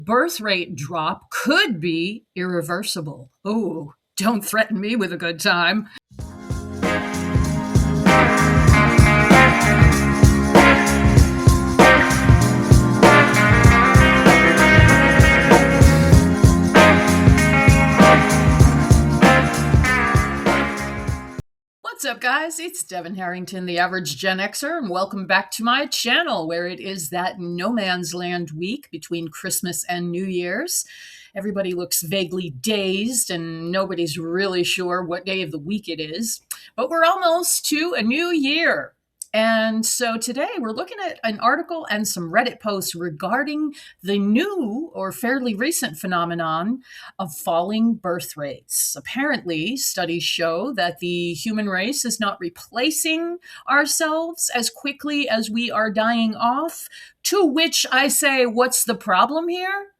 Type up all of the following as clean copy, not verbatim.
Birth rate drop could be irreversible. Ooh, don't threaten me with a good time. What's up, guys? It's Devin Harrington, the average Gen Xer, and welcome back to my channel, where it is that no man's land week between Christmas and New Year's. Everybody looks vaguely dazed, and nobody's really sure what day of the week it is, but we're almost to a new year. And so today we're looking at an article and some Reddit posts regarding the new or fairly recent phenomenon of falling birth rates. Apparently, studies show that the human race is not replacing ourselves as quickly as we are dying off, to which I say, what's the problem here?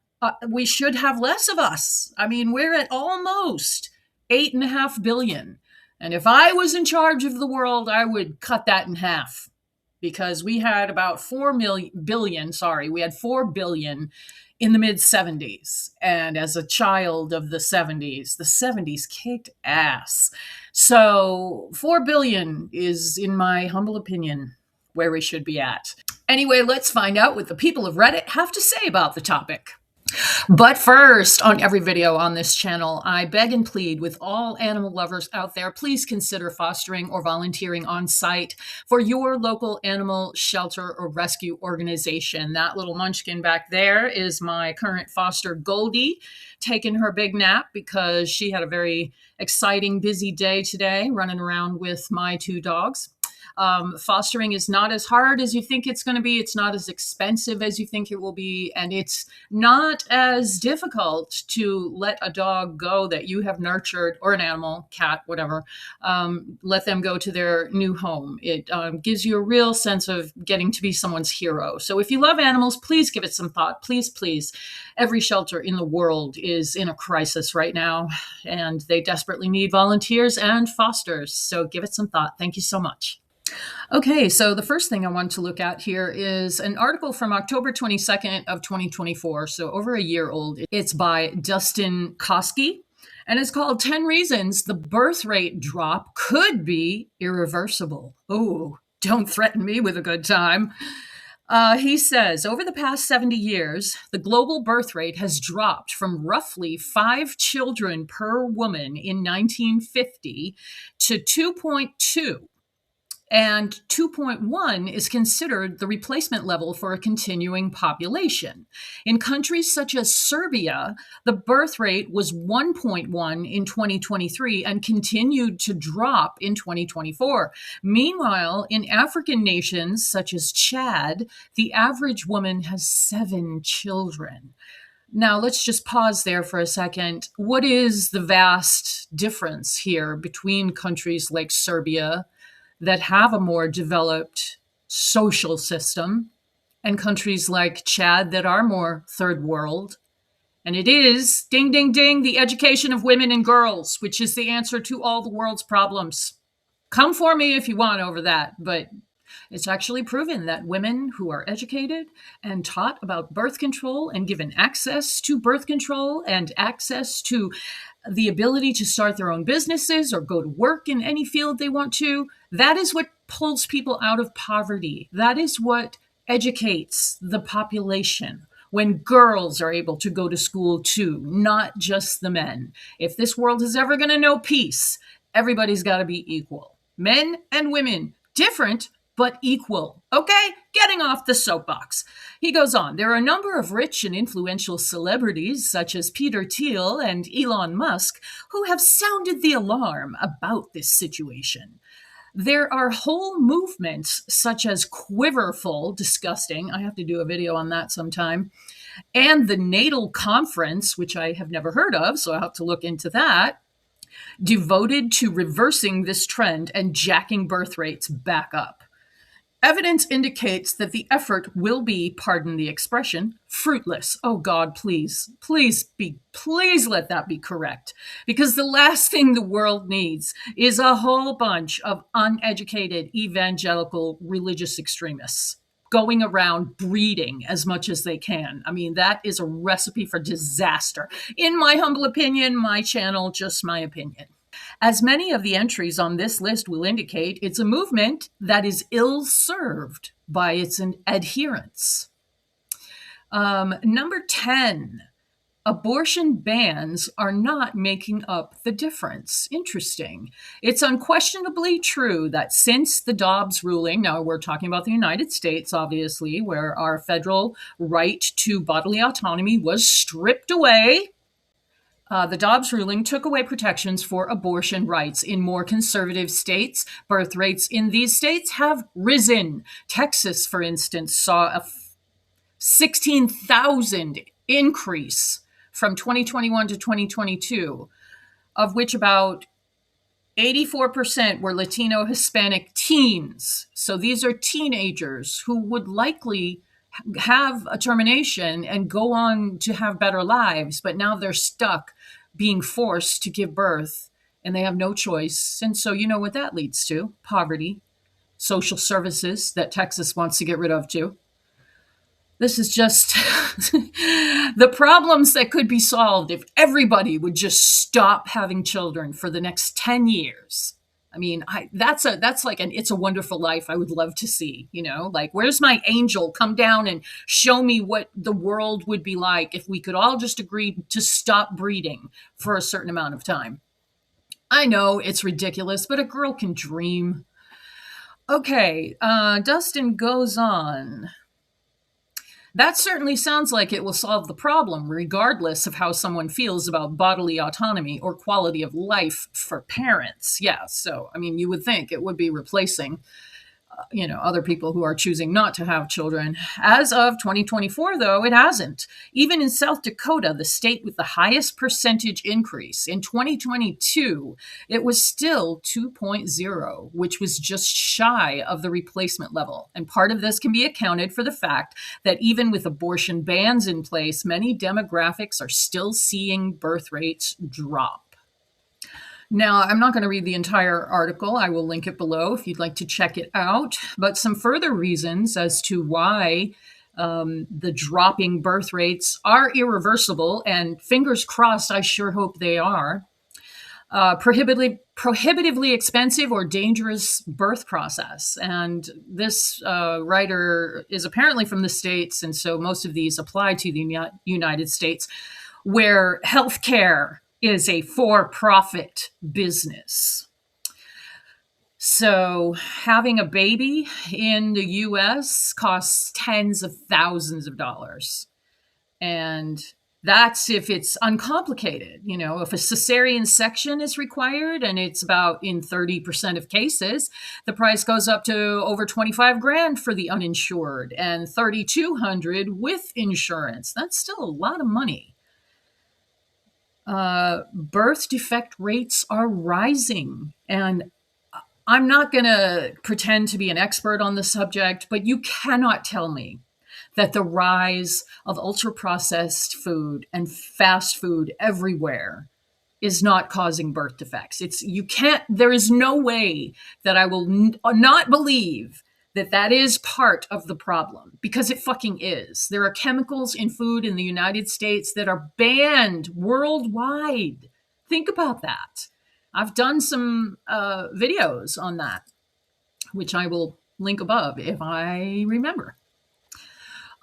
We should have less of us. I mean, we're at almost 8.5 billion. And if I was in charge of the world, I would cut that in half, because we had about 4 billion in the mid-70s. And as a child of the 70s kicked ass. So 4 billion is, in my humble opinion, where we should be at. Anyway, let's find out what the people of Reddit have to say about the topic. But first, on every video on this channel, I beg and plead with all animal lovers out there, please consider fostering or volunteering on site for your local animal shelter or rescue organization. That little munchkin back there is my current foster, Goldie, taking her big nap because she had a very exciting, busy day today running around with my two dogs. Fostering is not as hard as you think it's going to be. It's not as expensive as you think it will be. And it's not as difficult to let a dog go that you have nurtured, or an animal, cat, whatever, let them go to their new home. It gives you a real sense of getting to be someone's hero. So if you love animals, please give it some thought. Please, please. Every shelter in the world is in a crisis right now, and they desperately need volunteers and fosters. So give it some thought. Thank you so much. Okay, so the first thing I want to look at here is an article from October 22nd of 2024, so over a year old. It's by Dustin, Koski, and it's called 10 Reasons the Birth Rate Drop Could Be Irreversible. Oh, don't threaten me with a good time. He says, over the past 70 years, the global birth rate has dropped from roughly 5 children per woman in 1950 to 2.2. And 2.1 is considered the replacement level for a continuing population. In countries such as Serbia, the birth rate was 1.1 in 2023 and continued to drop in 2024. Meanwhile, in African nations such as Chad, the average woman has 7 children. Now, let's just pause there for a second. What is the vast difference here between countries like Serbia, that have a more developed social system, and countries like Chad that are more third world? And it is, ding, ding, ding, the education of women and girls, which is the answer to all the world's problems. Come for me if you want over that, but it's actually proven that women who are educated and taught about birth control and given access to birth control and access to the ability to start their own businesses or go to work in any field they want to, that is what pulls people out of poverty. That is what educates the population. When girls are able to go to school too, not just the men. If this world is ever going to know peace, everybody's got to be equal. Men and women, different, but equal. Okay, getting off the soapbox. He goes on, there are a number of rich and influential celebrities, such as Peter Thiel and Elon Musk, who have sounded the alarm about this situation. There are whole movements such as Quiverful, disgusting, I have to do a video on that sometime, and the Natal Conference, which I have never heard of, so I'll have to look into that, devoted to reversing this trend and jacking birth rates back up. Evidence indicates that the effort will be, pardon the expression, fruitless. Oh God, please let that be correct. Because the last thing the world needs is a whole bunch of uneducated evangelical religious extremists. going around breeding as much as they can. I mean, that is a recipe for disaster. In my humble opinion, my channel, just my opinion. As many of the entries on this list will indicate, it's a movement that is ill-served by its adherents. Number 10, abortion bans are not making up the difference. Interesting. It's unquestionably true that since the Dobbs ruling, now we're talking about the United States, obviously, where our federal right to bodily autonomy was stripped away, the Dobbs ruling took away protections for abortion rights. In more conservative states, birth rates in these states have risen. Texas, for instance, saw a 16,000 increase from 2021 to 2022, of which about 84% were Latino Hispanic teens. So these are teenagers who would likely have a termination and go on to have better lives, but now they're stuck being forced to give birth and they have no choice. And so you know what that leads to: poverty, social services that Texas wants to get rid of too. This is just the problems that could be solved if everybody would just stop having children for the next 10 years. I mean, that's like an It's a Wonderful Life I would love to see, you know, like, where's my angel? Come down and show me what the world would be like if we could all just agree to stop breeding for a certain amount of time. I know it's ridiculous, but a girl can dream. Okay, Dustin goes on. That certainly sounds like it will solve the problem, regardless of how someone feels about bodily autonomy or quality of life for parents. Yeah, so, I mean, you would think it would be replacing other people who are choosing not to have children. As of 2024, though, it hasn't. Even in South Dakota, the state with the highest percentage increase, in 2022, it was still 2.0, which was just shy of the replacement level. And part of this can be accounted for the fact that even with abortion bans in place, many demographics are still seeing birth rates drop. Now, I'm not going to read the entire article. I will link it below if you'd like to check it out. But some further reasons as to why the dropping birth rates are irreversible, and fingers crossed, I sure hope they are. Prohibitively expensive or dangerous birth process. And this writer is apparently from the States, and so most of these apply to the United States, where healthcare is a for-profit business. So having a baby in the US costs tens of thousands of dollars. And that's if it's uncomplicated. You know, if a cesarean section is required, and it's about in 30% of cases, the price goes up to over 25 grand for the uninsured and 3,200 with insurance. That's still a lot of money. Birth defect rates are rising. And I'm not going to pretend to be an expert on the subject, but you cannot tell me that the rise of ultra-processed food and fast food everywhere is not causing birth defects. There is no way that I will not believe that is part of the problem, because it fucking is. There are chemicals in food in the United States that are banned worldwide. Think about that. I've done some videos on that, which I will link above if I remember.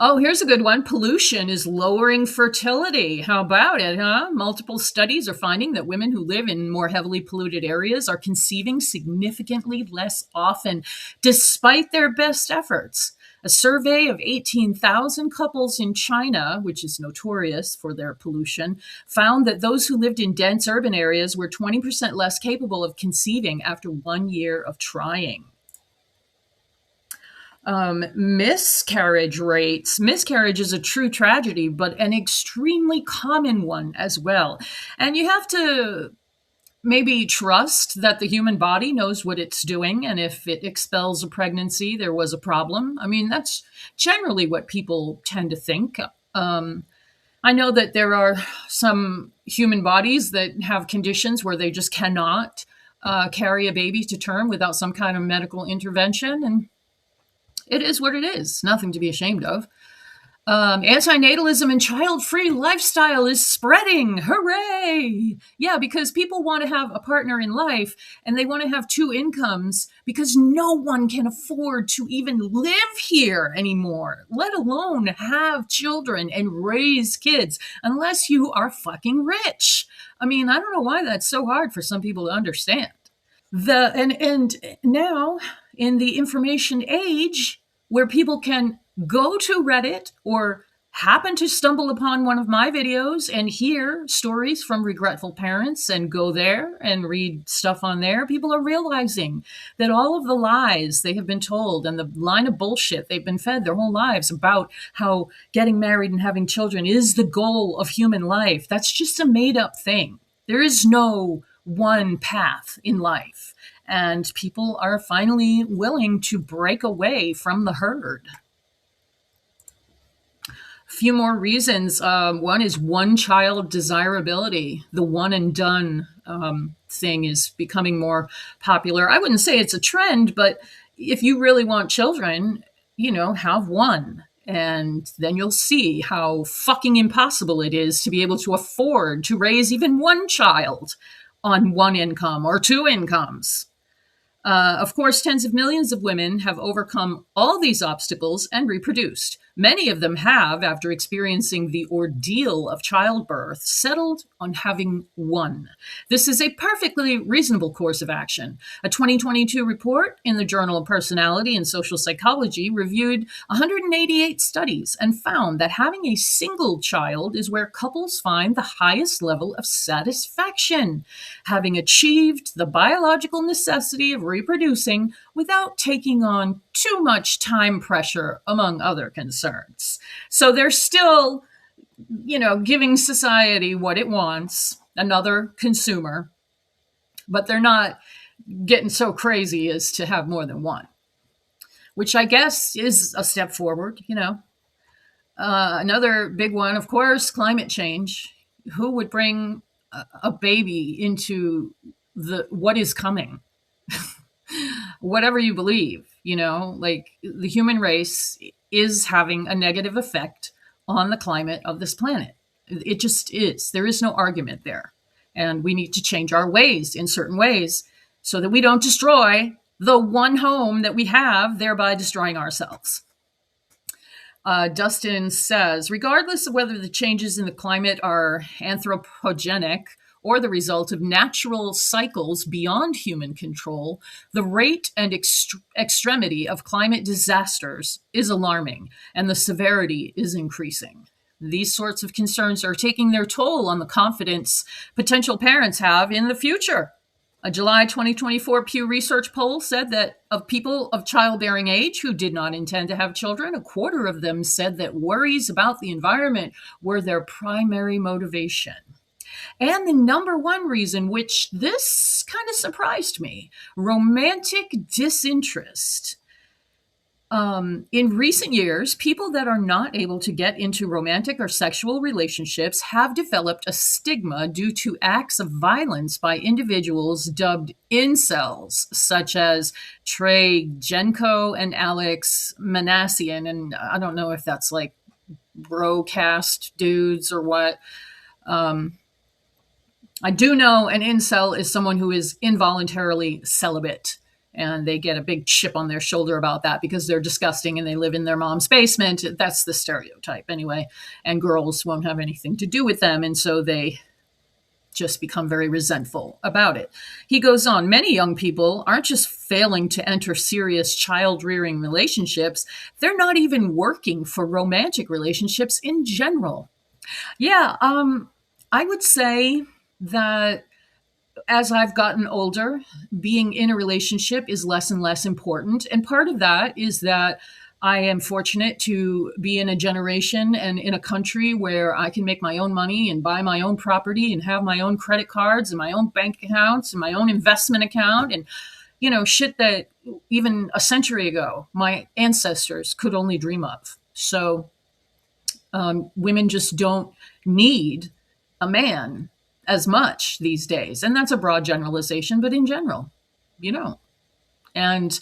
Oh, here's a good one. Pollution is lowering fertility. How about it, huh? Multiple studies are finding that women who live in more heavily polluted areas are conceiving significantly less often, despite their best efforts. A survey of 18,000 couples in China, which is notorious for their pollution, found that those who lived in dense urban areas were 20% less capable of conceiving after 1 year of trying. Miscarriage rates. Miscarriage is a true tragedy, but an extremely common one as well. And you have to maybe trust that the human body knows what it's doing. And if it expels a pregnancy, there was a problem. I mean, that's generally what people tend to think. I know that there are some human bodies that have conditions where they just cannot carry a baby to term without some kind of medical intervention. And It is what it is. Nothing to be ashamed of. Antinatalism and child-free lifestyle is spreading. Hooray! Yeah, because people want to have a partner in life and they want to have two incomes because no one can afford to even live here anymore, let alone have children and raise kids unless you are fucking rich. I mean, I don't know why that's so hard for some people to understand. And now in the information age where people can go to Reddit or happen to stumble upon one of my videos and hear stories from regretful parents and go there and read stuff on there, people are realizing that all of the lies they have been told and the line of bullshit they've been fed their whole lives about how getting married and having children is the goal of human life, that's just a made up thing. There is no one path in life. And people are finally willing to break away from the herd. A few more reasons. One is one child desirability. The one and done thing is becoming more popular. I wouldn't say it's a trend, but if you really want children, have one. And then you'll see how fucking impossible it is to be able to afford to raise even one child on one income or two incomes. Of course, tens of millions of women have overcome all these obstacles and reproduced. Many of them have, after experiencing the ordeal of childbirth, settled on having one. This is a perfectly reasonable course of action. A 2022 report in the Journal of Personality and Social Psychology reviewed 188 studies and found that having a single child is where couples find the highest level of satisfaction, having achieved the biological necessity of reproducing without taking on too much time pressure, among other concerns. So they're still, giving society what it wants, another consumer, but they're not getting so crazy as to have more than one, which I guess is a step forward, Another big one, of course, climate change. Who would bring a baby into what is coming? Whatever you believe, like the human race is having a negative effect on the climate of this planet. It just is. There is no argument there. And we need to change our ways in certain ways so that we don't destroy the one home that we have, thereby destroying ourselves. Dustin says, regardless of whether the changes in the climate are anthropogenic or the result of natural cycles beyond human control, the rate and extremity of climate disasters is alarming, and the severity is increasing. These sorts of concerns are taking their toll on the confidence potential parents have in the future. A July 2024 Pew Research poll said that of people of childbearing age who did not intend to have children, a quarter of them said that worries about the environment were their primary motivation. And the number one reason, which this kind of surprised me, romantic disinterest. In recent years, people that are not able to get into romantic or sexual relationships have developed a stigma due to acts of violence by individuals dubbed incels, such as Trey Genko and Alex Manassian. And I don't know if that's like bro-cast dudes or what. I do know an incel is someone who is involuntarily celibate, and they get a big chip on their shoulder about that because they're disgusting and they live in their mom's basement. That's the stereotype anyway. And girls won't have anything to do with them, and so they just become very resentful about it. He goes on, many young people aren't just failing to enter serious child-rearing relationships, they're not even working for romantic relationships in general. Yeah, I would say that as I've gotten older, being in a relationship is less and less important. And part of that is that I am fortunate to be in a generation and in a country where I can make my own money and buy my own property and have my own credit cards and my own bank accounts and my own investment account and, shit that even a century ago, my ancestors could only dream of. So women just don't need a man as much these days. And that's a broad generalization, but in general, And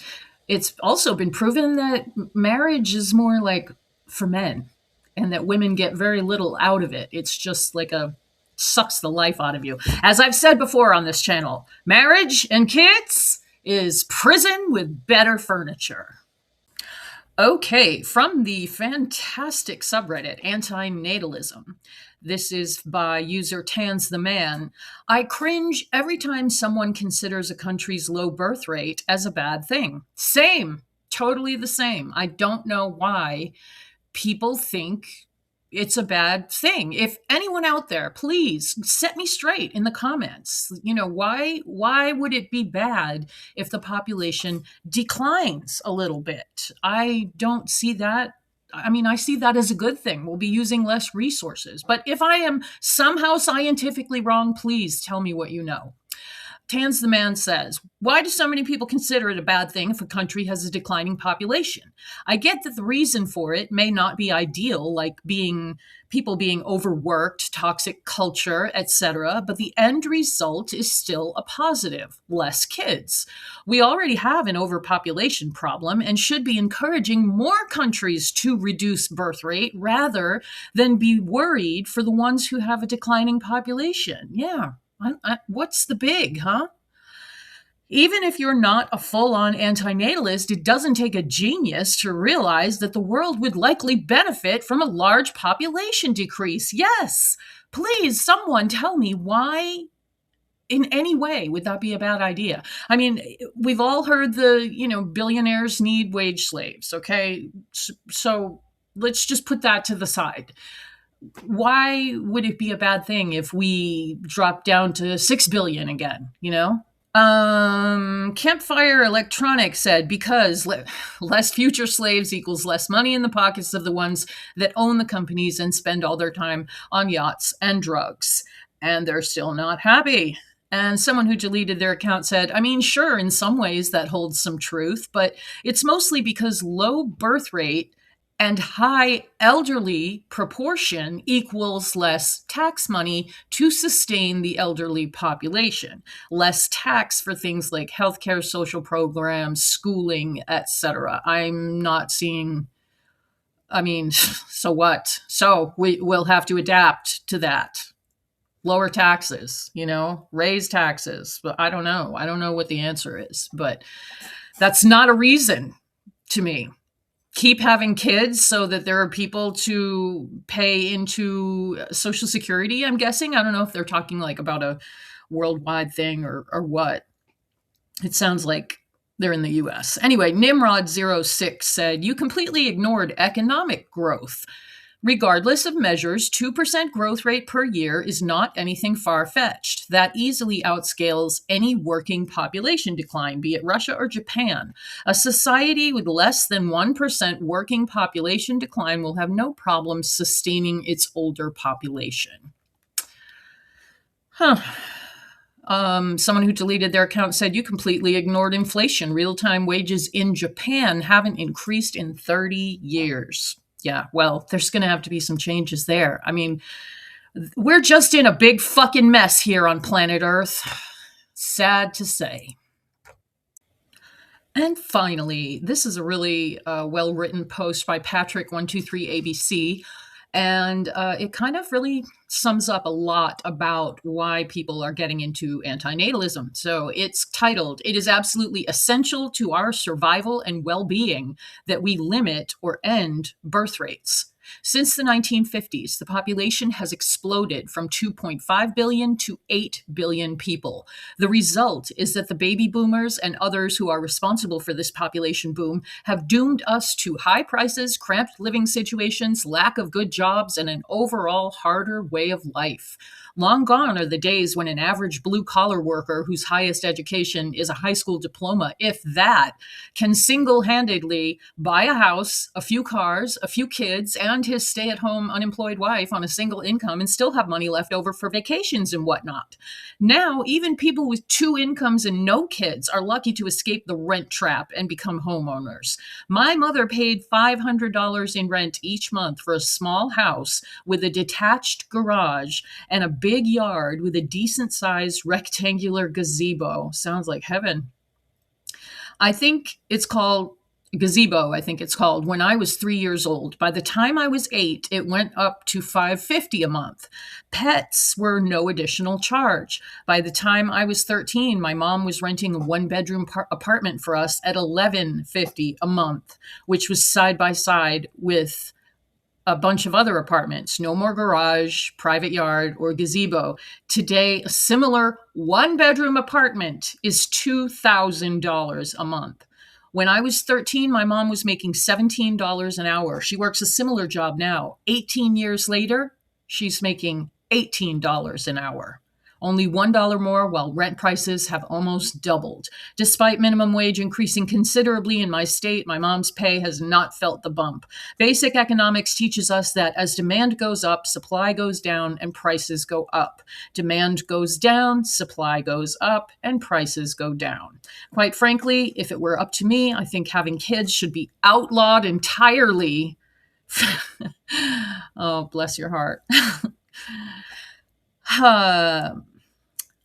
It's also been proven that marriage is more like for men and that women get very little out of it. It's just like a sucks the life out of you. As I've said before on this channel, marriage and kids is prison with better furniture. Okay, from the fantastic subreddit Antinatalism. This is by user Tans the Man. I cringe every time someone considers a country's low birth rate as a bad thing. Same, totally the same. I don't know why people think it's a bad thing. If anyone out there, please set me straight in the comments. Why would it be bad if the population declines a little bit? I don't see that. I mean, I see that as a good thing. We'll be using less resources. But if I am somehow scientifically wrong, please tell me what you know. Tans the Man says, why do so many people consider it a bad thing if a country has a declining population? I get that the reason for it may not be ideal, like people being overworked, toxic culture, etc., but the end result is still a positive, less kids. We already have an overpopulation problem and should be encouraging more countries to reduce birth rate rather than be worried for the ones who have a declining population. Yeah. What's the big, huh? Even if you're not a full-on antinatalist, it doesn't take a genius to realize that the world would likely benefit from a large population decrease. Yes, please, someone tell me why in any way would that be a bad idea? I mean, we've all heard billionaires need wage slaves, okay? So let's just put that to the side. Why would it be a bad thing if we drop down to 6 billion again, Campfire Electronics said, because less future slaves equals less money in the pockets of the ones that own the companies and spend all their time on yachts and drugs. And they're still not happy. And someone who deleted their account said, I mean, sure, in some ways that holds some truth, but it's mostly because low birth rate and high elderly proportion equals less tax money to sustain the elderly population, less tax for things like healthcare, social programs, schooling, etc. I'm not seeing, so what? So we'll have to adapt to that. Lower taxes, raise taxes. But I don't know. I don't know what the answer is, but that's not a reason to me. Keep having kids so that there are people to pay into Social Security, I'm guessing. I don't know if they're talking like about a worldwide thing or what. It sounds like they're in the US. Anyway, Nimrod06 said, you completely ignored economic growth. Regardless of measures, 2% growth rate per year is not anything far-fetched. That easily outscales any working population decline, be it Russia or Japan. A society with less than 1% working population decline will have no problem sustaining its older population. Someone who deleted their account said, you completely ignored inflation. Real-time wages in Japan haven't increased in 30 years. Yeah, well, there's going to have to be some changes there. I mean, we're just in a big fucking mess here on planet Earth. Sad to say. And finally, this is a really well-written post by Patrick123ABC. And it kind of really sums up a lot about why people are getting into antinatalism. So it's titled, It is absolutely essential to our survival and well-being that we limit or end birth rates. Since the 1950s, the population has exploded from 2.5 billion to 8 billion people. The result is that the baby boomers and others who are responsible for this population boom have doomed us to high prices, cramped living situations, lack of good jobs, and an overall harder way of life. Long gone are the days when an average blue-collar worker whose highest education is a high school diploma, if that, can single-handedly buy a house, a few cars, a few kids, and his stay-at-home unemployed wife on a single income and still have money left over for vacations and whatnot. Now, even people with 2 incomes and no kids are lucky to escape the rent trap and become homeowners. My mother paid $500 in rent each month for a small house with a detached garage and a big yard with a decent-sized rectangular gazebo. Sounds like heaven. I think it's called gazebo. I think it's called. When I was 3 years old, by the time I was 8, it went up to $5.50 a month. Pets were no additional charge. By the time I was 13, my mom was renting a one-bedroom apartment for us at $11.50 a month, which was side by side with a bunch of other apartments. No more garage, private yard, or gazebo. Today, a similar one-bedroom apartment is $2,000 a month. When I was 13, my mom was making $17 an hour. She works a similar job now. 18 years later, she's making $18 an hour. Only $1 more, while rent prices have almost doubled. Despite minimum wage increasing considerably in my state, my mom's pay has not felt the bump. Basic economics teaches us that as demand goes up, supply goes down, and prices go up. Demand goes down, supply goes up, and prices go down. Quite frankly, if it were up to me, I think having kids should be outlawed entirely. Oh, bless your heart.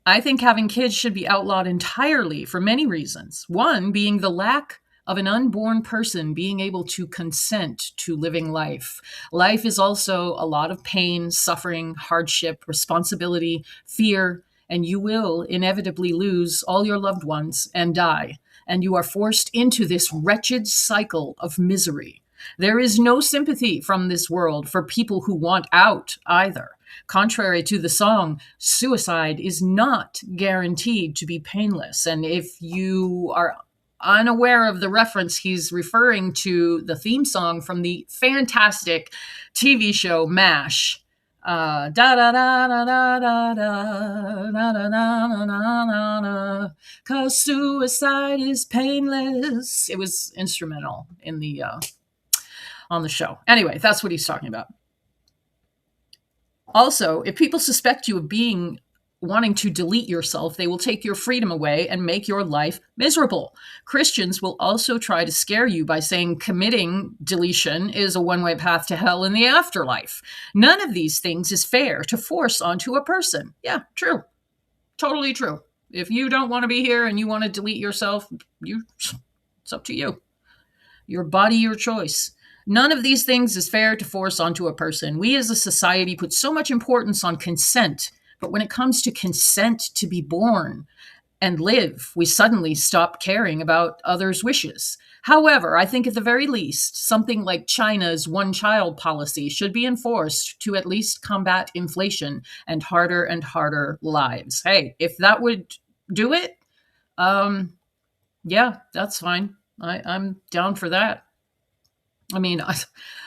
I think having kids should be outlawed entirely for many reasons. One being the lack of an unborn person being able to consent to living life. Life is also a lot of pain, suffering, hardship, responsibility, fear, and you will inevitably lose all your loved ones and die. And you are forced into this wretched cycle of misery. There is no sympathy from this world for people who want out either. Contrary to the song, suicide is not guaranteed to be painless. And if you are unaware of the reference, he's referring to the theme song from the fantastic TV show MASH. Da da da da da da da da da da da, 'cause suicide is painless. It was instrumental in the on the show. Anyway, that's what he's talking about. Also, if people suspect you of wanting to delete yourself, they will take your freedom away and make your life miserable. Christians will also try to scare you by saying committing deletion is a one-way path to hell in the afterlife. None of these things is fair to force onto a person. Yeah, true. Totally true. If you don't want to be here and you want to delete yourself, it's up to you. Your body, your choice. None of these things is fair to force onto a person. We as a society put so much importance on consent, but when it comes to consent to be born and live, we suddenly stop caring about others' wishes. However, I think at the very least, something like China's one-child policy should be enforced to at least combat inflation and harder lives. Hey, if that would do it, yeah, that's fine. I'm down for that. I mean,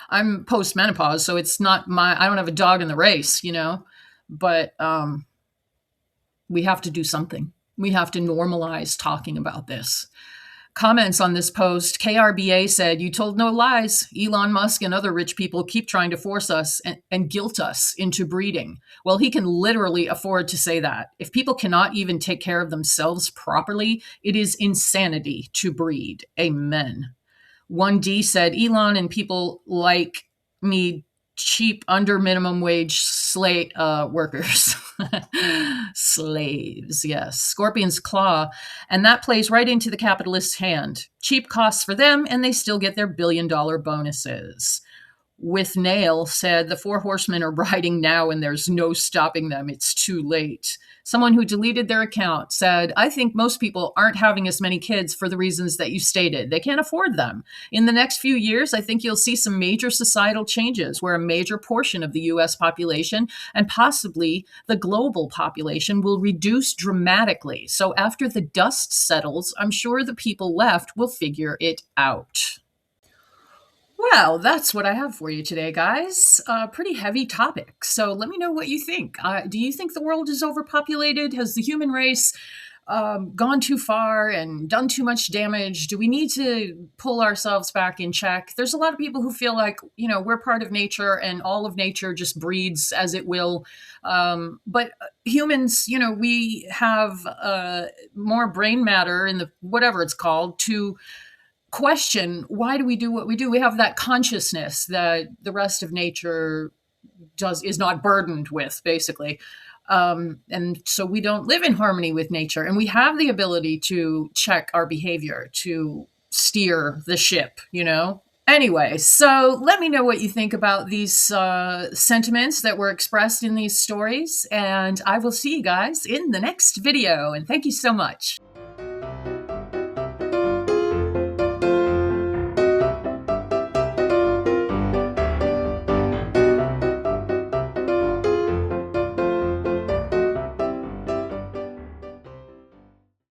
I'm post-menopause, so it's not I don't have a dog in the race, but we have to do something. We have to normalize talking about this. Comments on this post, KRBA said, "You told no lies. Elon Musk and other rich people keep trying to force us and guilt us into breeding." Well, he can literally afford to say that. If people cannot even take care of themselves properly, it is insanity to breed. Amen. 1D said, "Elon and people like me cheap under minimum wage workers." Slaves, yes. Scorpion's Claw. And that plays right into the capitalist's hand. Cheap costs for them, and they still get their billion-dollar bonuses. With Nail said, "The four horsemen are riding now and there's no stopping them. It's too late." Someone who deleted their account said, "I think most people aren't having as many kids for the reasons that you stated. They can't afford them. In the next few years, I think you'll see some major societal changes where a major portion of the US population and possibly the global population will reduce dramatically. So after the dust settles, I'm sure the people left will figure it out." Well, that's what I have for you today, guys. Pretty heavy topic. So let me know what you think. Do you think the world is overpopulated? Has the human race gone too far and done too much damage? Do we need to pull ourselves back in check? There's a lot of people who feel like, we're part of nature and all of nature just breeds as it will. But humans, we have more brain matter in the whatever it's called to question, why do we do what we do? We have that consciousness that the rest of nature is not burdened with, basically. And so we don't live in harmony with nature, and we have the ability to check our behavior, to steer the ship, you know? Anyway, so let me know what you think about these sentiments that were expressed in these stories, and I will see you guys in the next video, and thank you so much.